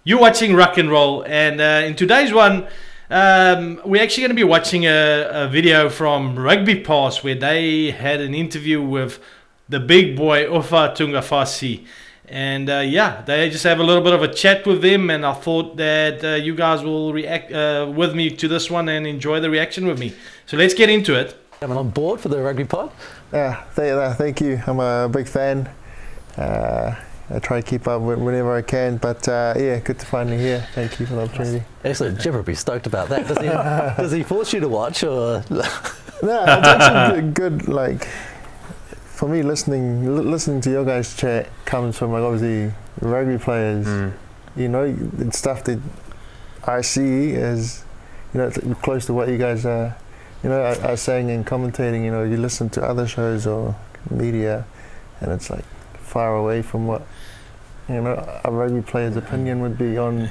You're watching Ruck and Roll, and in today's one, we're actually going to be watching a video from Rugby Pass where they had an interview with the big boy Aotearoa. And yeah, they just have a little bit of a chat with them, and I thought that you guys will react with me to this one and enjoy the reaction with me. So let's get into it. Coming on board for the Rugby Pod? Yeah, thank you. I'm a big fan. I try to keep up whenever I can, but yeah, good to finally hear. Thank you for the opportunity. Excellent. Jim would be stoked about that. Does he force you to watch, or? No, it's actually good. Like, for me, listening to your guys' chat comes from, like, obviously rugby players. You know, and stuff that I see is, you know, it's close to what you guys are, you know, are saying and commentating. You know, you listen to other shows or media, and it's like far away from what, you know, a rugby player's opinion would be on.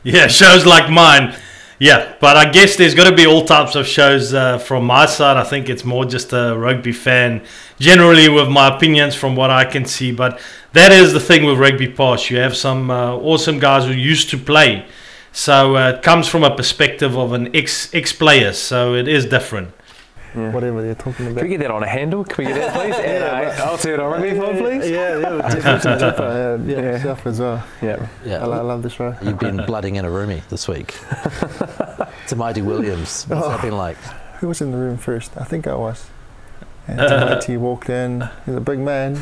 Yeah, shows like mine. Yeah, but I guess there's got to be all types of shows from my side. I think it's more just a rugby fan, generally, with my opinions from what I can see. But that is the thing with Rugby Pass. You have some awesome guys who used to play. So it comes from a perspective of an ex-player, so it is different. Yeah. Whatever they're talking about. Can we get that on a handle? Can we get that, please? And Aotearoa Rugby Pod, please? Yeah, stuff as well. Yeah. I love the show. You've been blooding in a roomie this week. Tamati Williams, what's that been like? Who was in the room first? I think I was. And Tamati walked in. He's a big man.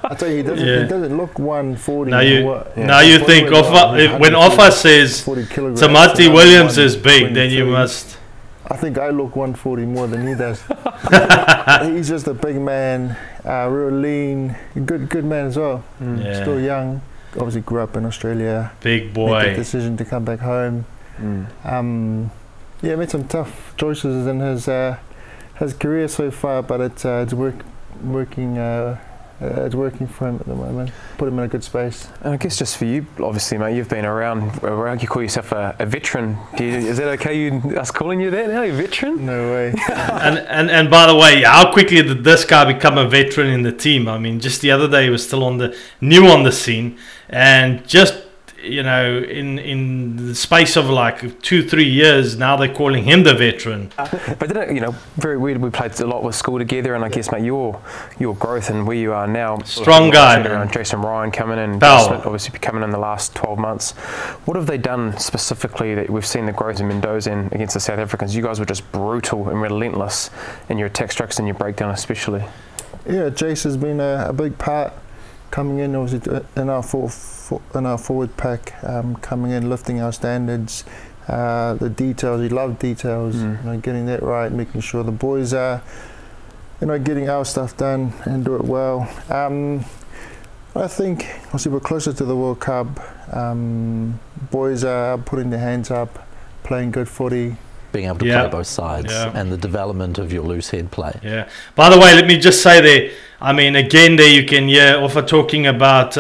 I tell you, he doesn't look 140. Now you think when Offa says Tamati Williams is big, then you must. I think I look 140 more than he does. He's just a big man, real lean, good man as well. Still young. Obviously grew up in Australia. Big boy. Made the decision to come back home. Yeah, made some tough choices in his career so far, but it's working for him at the moment. Put him in a good space. And I guess just for you, obviously, mate, you've been around. You call yourself a veteran. Is that okay? Us calling you that now, a veteran? No way. and by the way, how quickly did this guy become a veteran in the team? I mean, just the other day he was still new on the scene, and just, you know, in the space of like 2-3 years, now they're calling him the veteran. But didn't, you know, very weird. We played a lot with school together, and I guess, mate, your growth and where you are now. Strong guy, man. Around Jason Ryan coming in, Smith obviously coming in the last 12 months. What have they done specifically that we've seen the growth in Mendoza and against the South Africans? You guys were just brutal and relentless in your attack structures and your breakdown, especially. Yeah, Jace has been a big part coming in, obviously, in our forward pack, coming in, lifting our standards, the details. He loved details, you know, getting that right, making sure the boys are, you know, getting our stuff done and do it well. I think obviously we're closer to the World Cup. Boys are putting their hands up, playing good footy. Being able to play both sides and the development of your loose head play. Yeah. By the way, let me just say there, I mean, again, there you can hear Offa talking about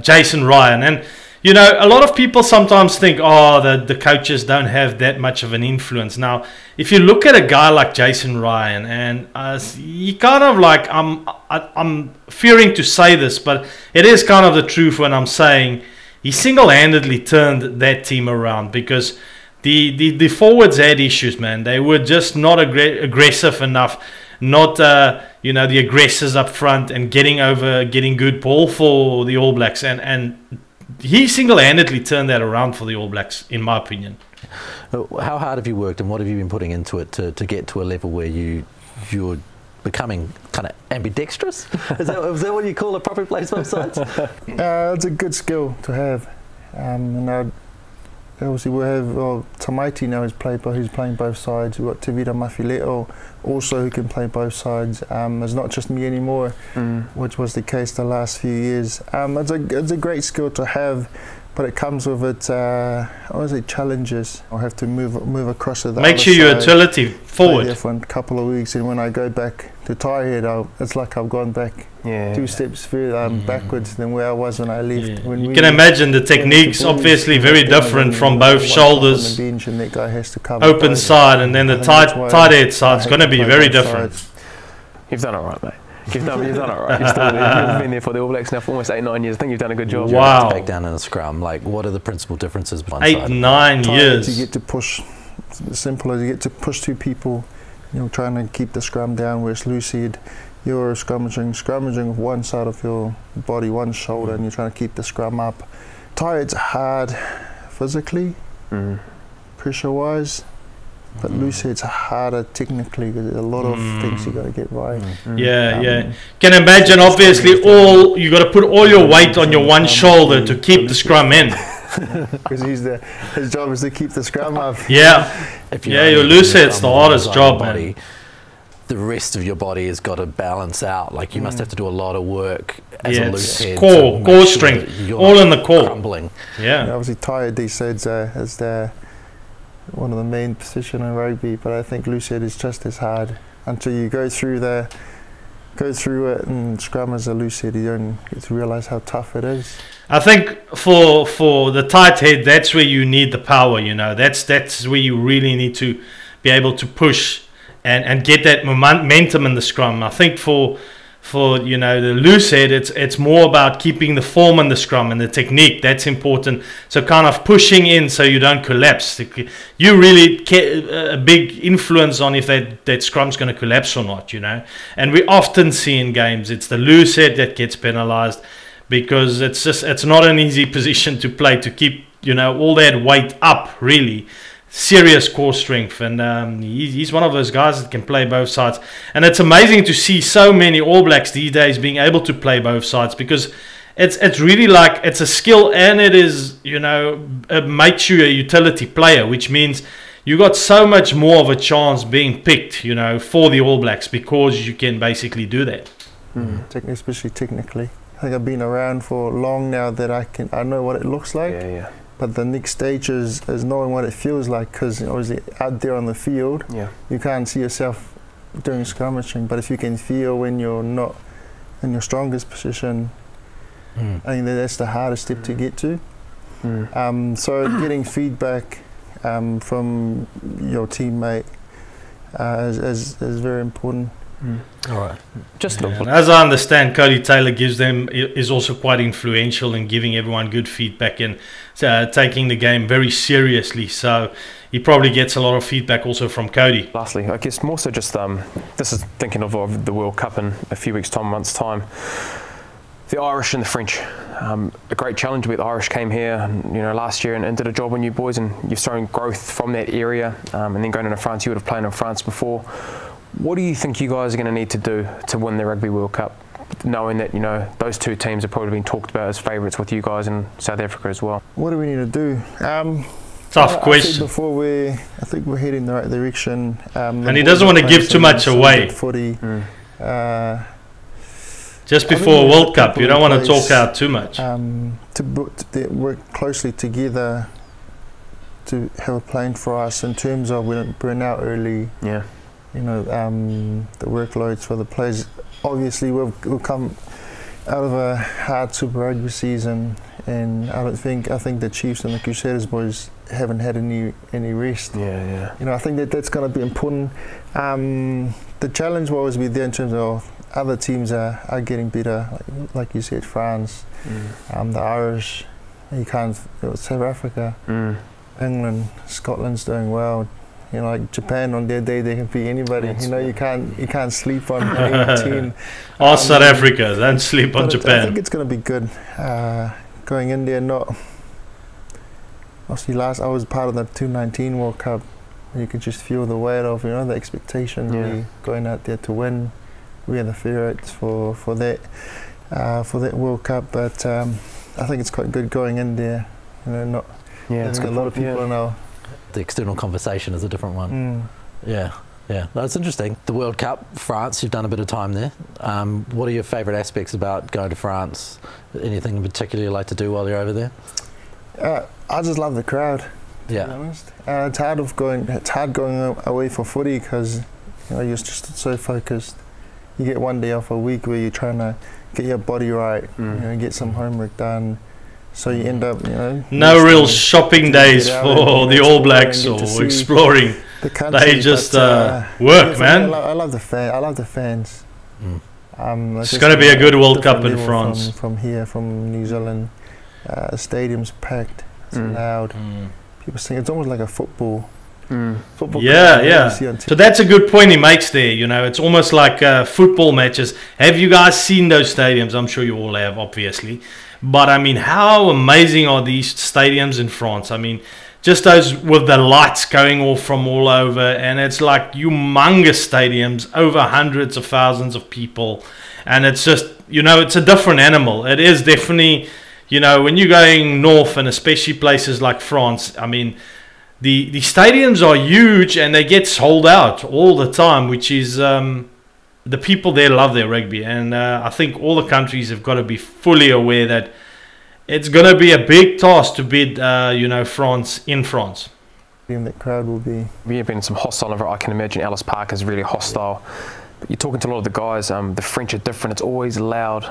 Jason Ryan. And, you know, a lot of people sometimes think, oh, the coaches don't have that much of an influence. Now, if you look at a guy like Jason Ryan, and he kind of like, I'm fearing to say this, but it is kind of the truth when I'm saying he single-handedly turned that team around, because the forwards had issues, man. They were just not aggressive enough, not you know, the aggressors up front and getting good ball for the All Blacks, and he single-handedly turned that around for the All Blacks, in my opinion. How hard have you worked, and what have you been putting into it to get to a level where you're becoming kind of ambidextrous? Is that what you call a proper player both sides? It's a good skill to have, and obviously we have Tamaiti now who's playing both sides. We've got Tevita Mafileo also who can play both sides. It's not just me anymore, which was the case the last few years. It's a great skill to have, but it comes with its challenges. I have to move across to the Make sure your utility forward. Yeah, for a couple of weeks, and when I go back to tie head, it's like I've gone back 2 steps further backwards than where I was when I left. When you can imagine the technique's obviously very different from both shoulders, and that guy has to cover open side, and then the tight head side is going to be very different. You've done it right, mate. You've done it right. You've been there for the All Blacks now for almost 8-9 years. I think you've done a good job. Wow. Back down in a scrum, like what are the principal differences between 8-9 years? You get to push. As simple as you get to push two people. Trying to keep the scrum down. Whereas loose head, you're scrummaging with one side of your body, one shoulder, and you're trying to keep the scrum up. Tired's hard physically, pressure-wise. But loose head's harder technically because there's a lot of things you got to get right. Yeah. Can imagine, obviously, you got to put all your weight on your one shoulder to keep the scrum in. Because his job is to keep the scrum up. Yeah. Your loose head's the hardest job, man. The rest of your body has got to balance out. Like you must have to do a lot of work as a loose head. Core strength, all in the core. Crumbling. Yeah. Obviously, tired these sides is one of the main position in rugby, but I think loose head is just as hard until you go through it and scrum as a loose head. You don't get to realise how tough it is. I think for the tight head, that's where you need the power. That's where you really need to be able to push and get that momentum in the scrum. I think for the loose head, it's more about keeping the form in the scrum and the technique. That's important. So kind of pushing in so you don't collapse. You really a big influence on if that scrum's going to collapse or not. And we often see in games it's the loose head that gets penalised because it's not an easy position to play to keep all that weight up. Really. Serious core strength, and he's one of those guys that can play both sides. And it's amazing to see so many All Blacks these days being able to play both sides because it's really like it's a skill, and it is it makes you a utility player, which means you got so much more of a chance being picked for the All Blacks because you can basically do that. Especially technically. I think I've been around for long now that I know what it looks like. Yeah. But the next stage is knowing what it feels like, because obviously out there on the field, you can't see yourself doing scrummaging. But if you can feel when you're not in your strongest position, I think that's the hardest step to get to. So getting feedback from your teammate is very important. All right. As I understand, Cody Taylor is also quite influential in giving everyone good feedback and taking the game very seriously. So he probably gets a lot of feedback also from Cody. Lastly, I guess more so just this is thinking of the World Cup in a few months' time. The Irish and the French, a great challenge where the Irish came here, last year and did a job on you boys, and you've shown growth from that area. And then going into France, you would have played in France before. What do you think you guys are going to need to do to win the Rugby World Cup, knowing that those two teams have probably been talked about as favourites with you guys in South Africa as well? What do we need to do? Tough question. I think we're heading the right direction. And he doesn't want to give too much away. Footy. Just before a World Cup, you don't want to talk out too much. To work closely together to have a plan for us in terms of we don't burn out early. Yeah. The workloads for the players. Obviously, we'll come out of a hard Super Rugby season, and I think the Chiefs and the Crusaders boys haven't had any rest. Yeah. I think that's going to be important. The challenge will always be there in terms of other teams are getting better, like you said, France, the Irish. South Africa, England, Scotland's doing well. Like Japan on their day, they can beat anybody. You can't sleep on 18. South Africa, don't sleep on Japan. I think it's going to be good. Going in there, obviously I was part of the 2019 World Cup. You could just feel the weight of the expectation. You're going out there to win. We are the favourites for that World Cup. But I think it's quite good going in there. It's got a lot of people now. The external conversation is a different one. Yeah. That's interesting. The World Cup, France, you've done a bit of time there. What are your favourite aspects about going to France? Anything in particular you like to do while you're over there? I just love the crowd, to be honest. It's hard going away for footy because you're just so focused. You get one day off a week where you're trying to get your body right, get some homework done. So you end up, no real shopping days for the All Blacks or exploring. They just work, man. I love the fans. It's going to be a good World Cup in France. From here, from New Zealand, stadium's packed. It's loud. People sing. It's almost like a football. Yeah. So that's a good point he makes there. You know, it's almost like football matches. Have you guys seen those stadiums? I'm sure you all have, obviously. But I mean, how amazing are these stadiums in France? I mean, just those with the lights going off from all over, and it's like humongous stadiums, over hundreds of thousands of people, and it's just, you know, it's a different animal. It is definitely, you know, when you're going north, and especially places like France, I mean, the stadiums are huge and they get sold out all the time, which is the people there love their rugby, and I think all the countries have got to be fully aware that it's going to be a big task to beat, you know, France in France. The crowd will be. We have been some hostile. I can imagine Ellis Park is really hostile. But you're talking to a lot of the guys. The French are different. It's always loud.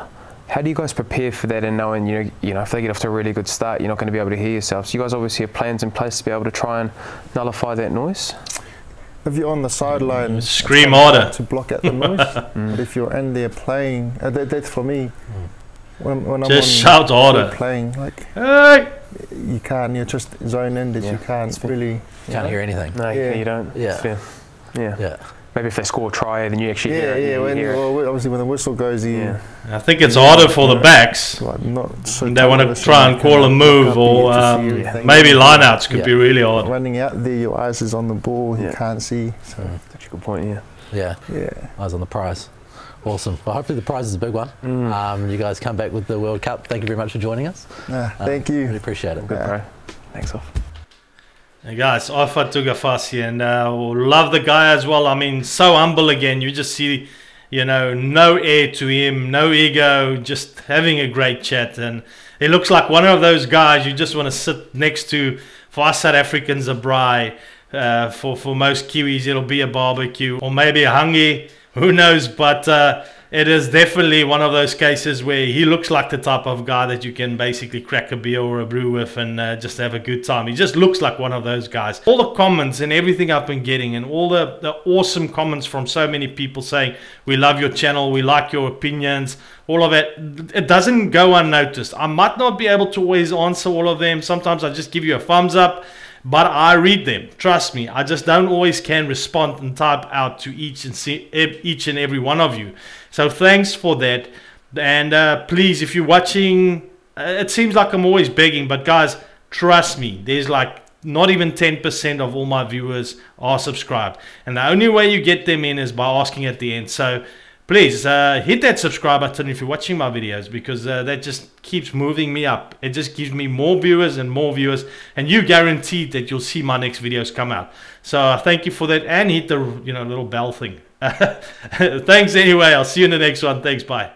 How do you guys prepare for that, and knowing you know if they get off to a really good start, you're not going to be able to hear yourself? So you guys obviously have plans in place to be able to try and nullify that noise. If you're on the sideline, scream harder to block out the noise. But if you're in there playing, that's for me. When just shout harder. Playing, like, hey! You can't. You're just zoned in that you can't really. Can't hear anything. No, you don't. Yeah. Maybe if they score a try, then you actually hear it. Well, obviously when the whistle goes, I think it's harder for the backs. Like not so they want to try and call a move, or maybe lineouts could be really hard. Running out there, your eyes is on the ball. You can't see. So that's a good point. Yeah. Eyes on the prize. Awesome. Well, hopefully the prize is a big one. You guys come back with the World Cup. Thank you very much for joining us. Thank you. Really appreciate it. Good, bro. Thanks, off. Hey guys, Alpha Tugafasi, and love the guy as well. I mean, so humble again. You just see, you know, no air to him, no ego, just having a great chat. And he looks like one of those guys you just want to sit next to. For us South Africans, a braai. For most Kiwis, it'll be a barbecue or maybe a hangi. Who knows? But it is definitely one of those cases where he looks like the type of guy that you can basically crack a beer or a brew with and just have a good time. He just looks like one of those guys. All the comments and everything I've been getting, and all the awesome comments from so many people saying, we love your channel, we like your opinions, all of it, it doesn't go unnoticed. I might not be able to always answer all of them. Sometimes I just give you a thumbs up. But I read them, trust me. I just don't always can respond and type out to each and every one of you. So thanks for that. And please, if you're watching, it seems like I'm always begging, but guys, trust me, there's like not even 10% of all my viewers are subscribed. And the only way you get them in is by asking at the end. So please hit that subscribe button if you're watching my videos, because that just keeps moving me up. It just gives me more viewers, and you guaranteed that you'll see my next videos come out. So thank you for that, and hit the little bell thing. Thanks anyway. I'll see you in the next one. Thanks. Bye.